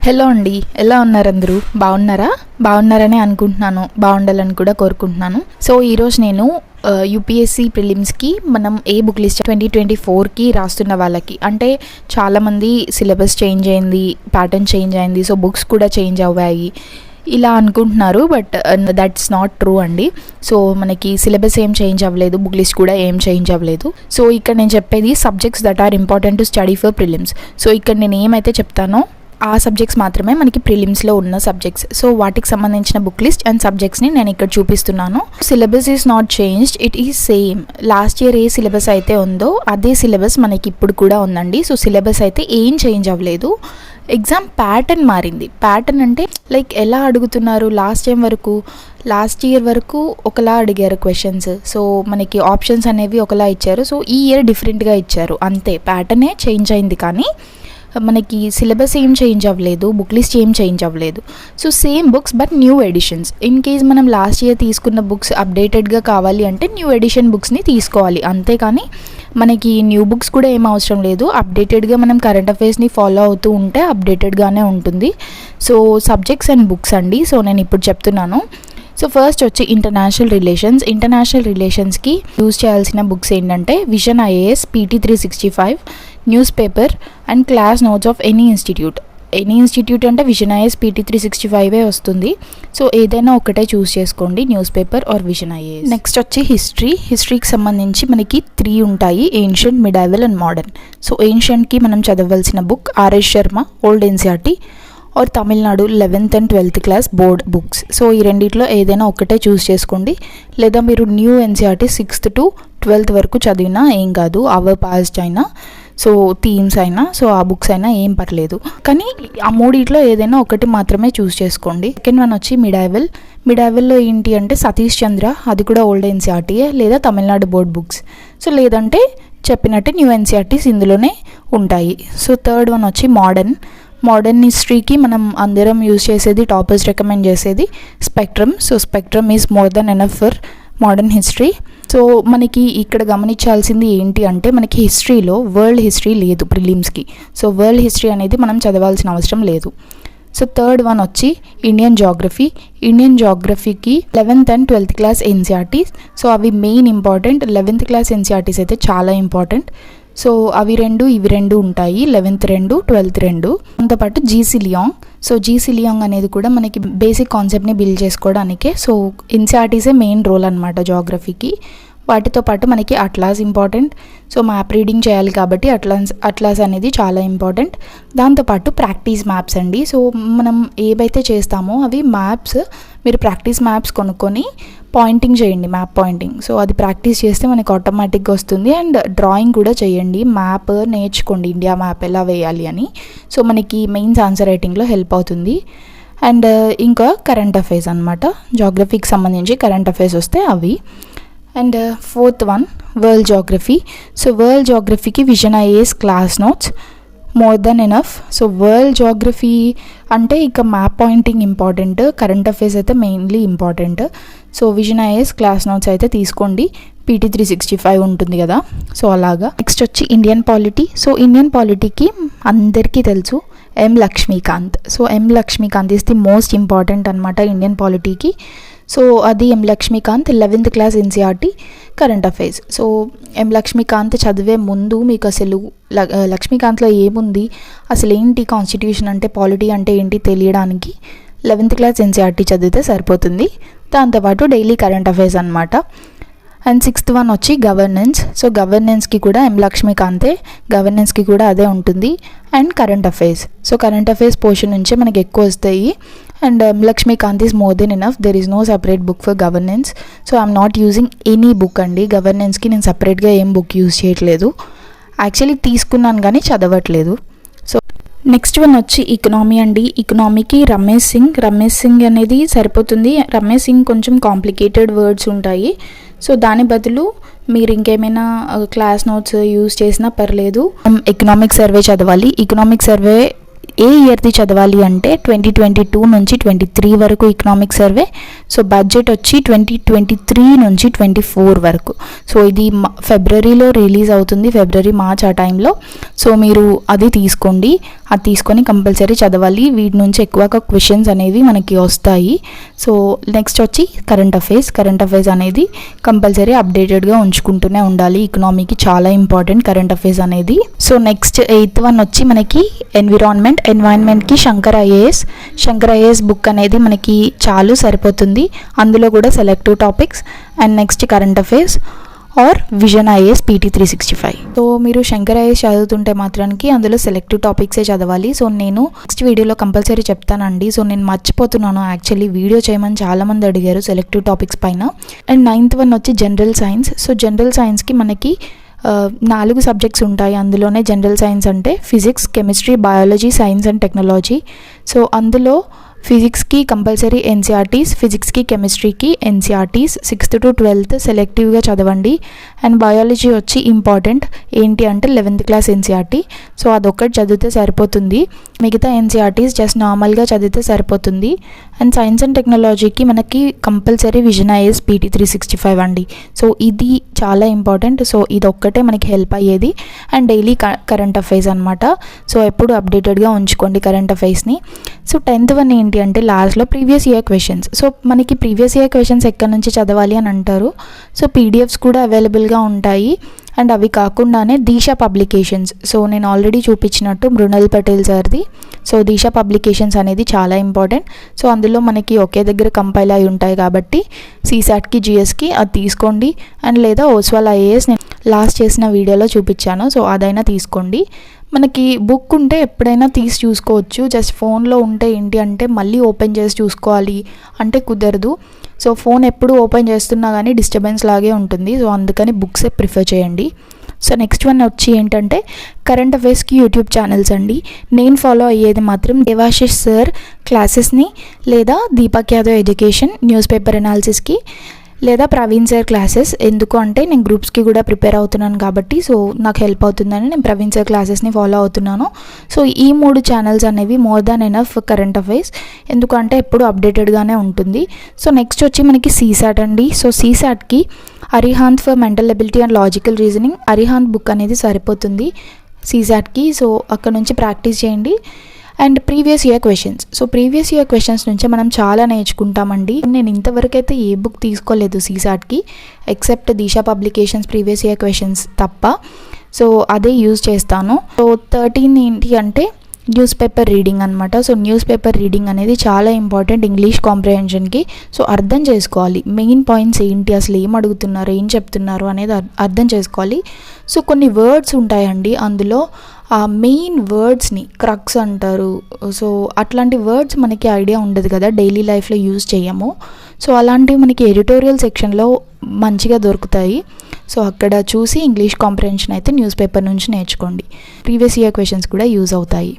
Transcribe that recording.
Hello అండి, ఎలా ఉన్నారు? అందరూ బాగున్నారని అనుకుంటున్నాను, బాగుండాలని కూడా కోరుకుంటున్నాను. సో ఈరోజు నేను యూపీఎస్సీ ప్రిలిమ్స్కి మనం ఏ బుక్ లిస్ట్ 2024కి రాస్తున్న వాళ్ళకి, అంటే చాలామంది సిలబస్ చేంజ్ అయింది, ప్యాటర్న్ చేంజ్ అయింది, సో బుక్స్ కూడా చేంజ్ అవ్వాయి ఇలా అనుకుంటున్నారు. బట్ దట్స్ నాట్ ట్రూ అండి. సో మనకి సిలబస్ ఏం చేంజ్ అవ్వలేదు, బుక్ లిస్ట్ కూడా ఏం చేంజ్ అవ్వలేదు. సో ఇక్కడ నేను చెప్పేది subjects that are important to study for prelims. So ఇక్కడ నేను ఏమైతే చెప్తానో ఆ సబ్జెక్ట్స్ మాత్రమే మనకి ప్రిలిమ్స్లో ఉన్న సబ్జెక్ట్స్. సో వాటికి సంబంధించిన బుక్ లిస్ట్ అండ్ సబ్జెక్ట్స్ని నేను ఇక్కడ చూపిస్తున్నాను. Syllabus is not changed, it is same. Last year A syllabus అయితే ఉందో అదే సిలబస్ మనకి ఇప్పుడు కూడా ఉందండి. సో సిలబస్ అయితే ఏం చేంజ్ అవ్వలేదు. ఎగ్జామ్ ప్యాటర్న్ మారింది. ప్యాటర్న్ అంటే లైక్ ఎలా అడుగుతున్నారు, లాస్ట్ ఇయర్ వరకు ఒకలా అడిగారు క్వశ్చన్స్. సో మనకి ఆప్షన్స్ అనేవి ఒకలా ఇచ్చారు. సో ఈ ఇయర్ డిఫరెంట్గా ఇచ్చారు, అంతే. ప్యాటర్నే చేంజ్ అయింది కానీ మనకి సిలబస్ ఏం చేంజ్ అవ్వలేదు, బుక్ లిస్ట్ ఏం చేంజ్ అవ్వలేదు. So same books but new editions. In case మనం లాస్ట్ ఇయర్ తీసుకున్న బుక్స్ అప్డేటెడ్గా కావాలి అంటే న్యూ ఎడిషన్ బుక్స్ని తీసుకోవాలి, అంతేకాని మనకి న్యూ బుక్స్ కూడా ఏం అవసరం లేదు. అప్డేటెడ్గా మనం కరెంట్ అఫైర్స్ని ఫాలో అవుతూ ఉంటే అప్డేటెడ్గానే ఉంటుంది. సో సబ్జెక్ట్స్ అండ్ బుక్స్ అండి. సో నేను ఇప్పుడు చెప్తున్నాను. సో ఫస్ట్ వచ్చి ఇంటర్నేషనల్ రిలేషన్స్కి యూజ్ చేయాల్సిన బుక్స్ ఏంటంటే vision IAS, PT 365, news paper and class notes of any institute అంటే విజన్ ఐఏఎస్, PT 365 వస్తుంది. సో ఏదైనా ఒకటే చూస్ చేసుకోండి, news paper or vision IAS. Next వచ్చి హిస్టరీకి సంబంధించి మనకి 3 ఉంటాయి: ancient, medieval and modern. So ఏన్షియంట్కి మనం చదవలసిన book RS Sharma old NCERT are Tamil Nadu 11th and 12th class board books. So ఈ రెండిట్లో ఏదైనా ఒకటే చూస్ చేసుకోండి. లేదా మీరు new NCERT 6th to 12th వరకు చదివినా ఏం కాదు, అవర్ పాస్ట్ అయినా, సో థీమ్స్ అయినా, సో ఆ బుక్స్ అయినా ఏం పర్లేదు. కానీ ఆ మూడిట్లో ఏదైనా ఒకటి మాత్రమే చూస్ చేసుకోండి. సెకండ్ వన్ వచ్చి మిడైవల్లో ఏంటి అంటే సతీష్ చంద్ర, అది కూడా ఓల్డ్ NCERT లేదా తమిళనాడు బోర్డ్ బుక్స్. సో లేదంటే చెప్పినట్టే న్యూ NCERTs ఇందులోనే ఉంటాయి. సో థర్డ్ వన్ వచ్చి మోడర్న్ హిస్టరీకి మనం అందరం యూజ్ చేసేది, టాపర్స్ రికమెండ్ చేసేది spectrum. So spectrum is more than enough for modern history. So మనకి ఇక్కడ గమనించాల్సింది ఏంటి అంటే మనకి హిస్టరీలో వరల్డ్ హిస్టరీ లేదు ప్రిలిమ్స్కి. సో వరల్డ్ హిస్టరీ అనేది మనం చదవాల్సిన అవసరం లేదు. సో థర్డ్ వన్ వచ్చి ఇండియన్ జాగ్రఫీకి 11th and 12th class NCERTs. So అవి main important. 11th class NCERTs అయితే చాలా ఇంపార్టెంట్. సో ఇవి రెండు ఉంటాయి, 11th 2, 12th 2. దాంతోపాటు GC లియాంగ్ అనేది కూడా మనకి బేసిక్ కాన్సెప్ట్ని బిల్డ్ చేసుకోవడానికే. సో NCERTsే మెయిన్ రోల్ అనమాట జాగ్రఫీకి. వాటితో పాటు మనకి atlas important. So map reading చేయాలి కాబట్టి అట్లాస్ అనేది చాలా ఇంపార్టెంట్. దాంతోపాటు ప్రాక్టీస్ మ్యాప్స్ అండి. సో మనం ఏవైతే చేస్తామో అవి మ్యాప్స్, మీరు ప్రాక్టీస్ మ్యాప్స్ కొనుక్కొని పాయింటింగ్ చేయండి, మ్యాప్ పాయింటింగ్. సో అది ప్రాక్టీస్ చేస్తే మనకి ఆటోమేటిక్గా వస్తుంది. అండ్ డ్రాయింగ్ కూడా చేయండి, మ్యాప్ నేర్చుకోండి, ఇండియా మ్యాప్ ఎలా వేయాలి అని. సో మనకి మెయిన్స్ ఆన్సర్ రైటింగ్లో హెల్ప్ అవుతుంది. అండ్ ఇంకా కరెంట్ అఫైర్స్ అనమాట, జాగ్రఫీకి సంబంధించి కరెంట్ అఫైర్స్ వస్తే అవి. And fourth one world geography. So world జాగ్రఫీకి vision IAS class notes more than enough. So world geography అంటే ఇక map pointing important, current affairs అయితే mainly important. So vision IAS class notes అయితే తీసుకోండి, PT 365 ఉంటుంది కదా, సో అలాగా. Next వచ్చి ఇండియన్ పాలిటీ. సో ఇండియన్ పాలిటీకి అందరికీ తెలుసు M. Laxmikanth. So M. Laxmikanth is the most important అనమాట ఇండియన్ పాలిటీకి. సో అది M. Laxmikanth 11th class NCERT current affairs. So M. Laxmikanth చదివే ముందు మీకు అసలు లక్ష్మీకాంత్లో ఏముంది, అసలు ఏంటి కాన్స్టిట్యూషన్ అంటే, పాలిటీ అంటే ఏంటి తెలియడానికి 11th క్లాస్ NCERT చదివితే సరిపోతుంది. దాంతోపాటు డైలీ కరెంట్ అఫైర్స్ అనమాట. అండ్ సిక్స్త్ వన్ వచ్చి గవర్నెన్స్. సో గవర్నెన్స్కి కూడా M. లక్ష్మీకాంతే, గవర్నెన్స్కి కూడా అదే ఉంటుంది. And current affairs. So current affairs portion నుంచే మనకి ఎక్కువ వస్తాయి. And M. Laxmikanth is more than enough, there is no separate book for governance. So I'm not using any book అండి. గవర్నెన్స్కి నేను సపరేట్గా ఏం బుక్ యూజ్ చేయట్లేదు. యాక్చువల్లీ తీసుకున్నాను కానీ చదవట్లేదు. సో నెక్స్ట్ వన్ వచ్చి ఎకనామీ అండి. ఎకనామీకి రమేష్ సింగ్ అనేది సరిపోతుంది. రమేష్ సింగ్ కొంచెం కాంప్లికేటెడ్ వర్డ్స్ ఉంటాయి. సో దాని బదులు మీరు ఇంకేమైనా క్లాస్ నోట్స్ యూజ్ చేసినా పర్లేదు. ఎకనామిక్ సర్వే చదవాలి. ఎకనామిక్ సర్వే ఏ ఇయర్ది చదవాలి అంటే 2022 నుంచి 23 వరకు ఎకనామిక్ సర్వే. సో బడ్జెట్ వచ్చి 2023 నుంచి 24 వరకు. సో ఇది ఫిబ్రవరిలో రిలీజ్ అవుతుంది, ఫిబ్రవరి మార్చ్ ఆ టైంలో. సో మీరు అది తీసుకోండి, అది తీసుకొని కంపల్సరీ చదవాలి. వీటి నుంచి ఎక్కువగా క్వశ్చన్స్ అనేవి మనకి వస్తాయి. సో నెక్స్ట్ వచ్చి కరెంట్ అఫైర్స్ అనేది కంపల్సరీ అప్డేటెడ్గా ఉంచుకుంటూనే ఉండాలి. ఎకనామీకి చాలా ఇంపార్టెంట్ కరెంట్ అఫైర్స్ అనేది. సో నెక్స్ట్ 8th వన్ వచ్చి మనకి ఎన్వైరన్మెంట్కి శంకర్ ఐఏఎస్ బుక్ అనేది మనకి చాలు సరిపోతుంది. అందులో కూడా selective topics and next current affairs or vision IAS PT 365. So మీరు శంకర్ ఐఏఎస్ చదువుతుంటే మాత్రానికి అందులో సెలెక్టివ్ టాపిక్సే చదవాలి. సో నేను నెక్స్ట్ వీడియోలో కంపల్సరీ చెప్తానండి. సో నేను మర్చిపోతున్నాను, యాక్చువల్లీ వీడియో చేయమని చాలామంది అడిగారు సెలెక్టివ్ టాపిక్స్ పైన. అండ్ 9th వన్ వచ్చి జనరల్ సైన్స్. సో జనరల్ సైన్స్కి మనకి 4 సబ్జెక్ట్స్ ఉంటాయి. అందులోనే జనరల్ సైన్స్ అంటే physics, chemistry, biology, science and technology. So అందులో ఫిజిక్స్కి కంపల్సరీ ఎన్సీఆర్టీస్, ఫిజిక్స్కి కెమిస్ట్రీకి ఎన్సీఆర్టీస్ 6th to 12th సెలెక్టివ్గా చదవండి. అండ్ బయాలజీ వచ్చి ఇంపార్టెంట్ ఏంటి అంటే 11th క్లాస్ ఎన్సీఆర్టీ. సో అదొక్కటి చదివితే సరిపోతుంది, మిగతా ఎన్సీఆర్టీస్ జస్ట్ నార్మల్గా చదివితే సరిపోతుంది. అండ్ సైన్స్ అండ్ టెక్నాలజీకి మనకి కంపల్సరీ విజన్ ఐఏఎస్ PT 365 అండి. సో ఇది చాలా ఇంపార్టెంట్. సో ఇది ఒక్కటే మనకి హెల్ప్ అయ్యేది. అండ్ డైలీ కరెంట్ అఫైర్స్ అనమాట. సో ఎప్పుడు అప్డేటెడ్గా ఉంచుకోండి కరెంట్ అఫైర్స్ని. సో 10th వన్ ఏంటి అంటే లాస్ట్లో ప్రీవియస్ ఇయర్ క్వశ్చన్స్. సో మనకి ప్రీవియస్ ఇయర్ క్వశ్చన్స్ ఎక్కడి నుంచి చదవాలి అని అంటారు. సో PDFs కూడా అవైలబుల్గా ఉంటాయి. అండ్ అవి కాకుండానే దీశ పబ్లికేషన్స్. సో నేను ఆల్రెడీ చూపించినట్టు మృణల్ పటేల్ సార్ది. సో దీశ పబ్లికేషన్స్ అనేది చాలా ఇంపార్టెంట్. సో అందులో మనకి ఒకే దగ్గర కంపైల్ అయి ఉంటాయి కాబట్టి CSATకి GSకి అది తీసుకోండి. అండ్ లేదా ఓస్వాల్ ఐఏఎస్ నేను లాస్ట్ చేసిన వీడియోలో చూపించాను, సో అదైనా తీసుకోండి. మనకి బుక్ ఉంటే ఎప్పుడైనా తీసి చూసుకోవచ్చు. జస్ట్ ఫోన్లో ఉంటే ఏంటి అంటే మళ్ళీ ఓపెన్ చేసి చూసుకోవాలి అంటే కుదరదు. సో ఫోన్ ఎప్పుడు ఓపెన్ చేస్తున్నా కానీ డిస్టర్బెన్స్ లాగే ఉంటుంది. సో అందుకని బుక్సే ప్రిఫర్ చేయండి. సో నెక్స్ట్ వన్ వచ్చి ఏంటంటే కరెంట్ అఫైర్స్కి యూట్యూబ్ ఛానల్స్ అండి. నేను ఫాలో అయ్యేది మాత్రం దేవాశిష్ సార్ క్లాసెస్ని, లేదా Deepak Yadav education news paper అనాలిసిస్కి, లేదా ప్రవీణ్ సార్ క్లాసెస్. ఎందుకు అంటే నేను గ్రూప్స్కి కూడా ప్రిపేర్ అవుతున్నాను కాబట్టి సో నాకు హెల్ప్ అవుతుందని నేను ప్రవీణ్ సార్ క్లాసెస్ని ఫాలో అవుతున్నాను. సో ఈ 3 ఛానల్స్ అనేవి more than enough current affairs, ఎందుకంటే ఎప్పుడు అప్డేటెడ్గానే ఉంటుంది. సో నెక్స్ట్ వచ్చి మనకి CSAT అండి. సో CSATకి Arihant for mental ability and logical reasoning, Arihant book అనేది సరిపోతుంది CSATకి. సో అక్కడ నుంచి ప్రాక్టీస్ చేయండి. And previous year questions. So previous year questions నుంచే మనం చాలా నేర్చుకుంటామండి. నేను ఇంతవరకు అయితే ఏ బుక్ తీసుకోలేదు CSATకి except Disha publications previous year questions తప్ప. సో అదే యూజ్ చేస్తాను. సో 13 ఏంటి అంటే న్యూస్ పేపర్ రీడింగ్ అనమాట. సో న్యూస్ పేపర్ రీడింగ్ అనేది చాలా ఇంపార్టెంట్ ఇంగ్లీష్ కాంప్రిహెన్షన్కి. సో అర్థం చేసుకోవాలి మెయిన్ పాయింట్స్ ఏంటి, అసలు ఏం అడుగుతున్నారు, ఏం చెప్తున్నారు అనేది అర్థం చేసుకోవాలి. సో కొన్ని వర్డ్స్ ఉంటాయండి అందులో, ఆ మెయిన్ వర్డ్స్ని క్రక్స్ అంటారు. సో అట్లాంటి వర్డ్స్ మనకి ఐడియా ఉండదు కదా, డైలీ లైఫ్లో యూజ్ చేయము. సో అలాంటివి మనకి ఎడిటోరియల్ సెక్షన్లో మంచిగా దొరుకుతాయి. సో అక్కడ చూసి ఇంగ్లీష్ కాంప్రిహెన్షన్ అయితే న్యూస్ పేపర్ నుంచి నేర్చుకోండి. ప్రీవియస్ ఇయర్ క్వశ్చన్స్ కూడా యూజ్ అవుతాయి.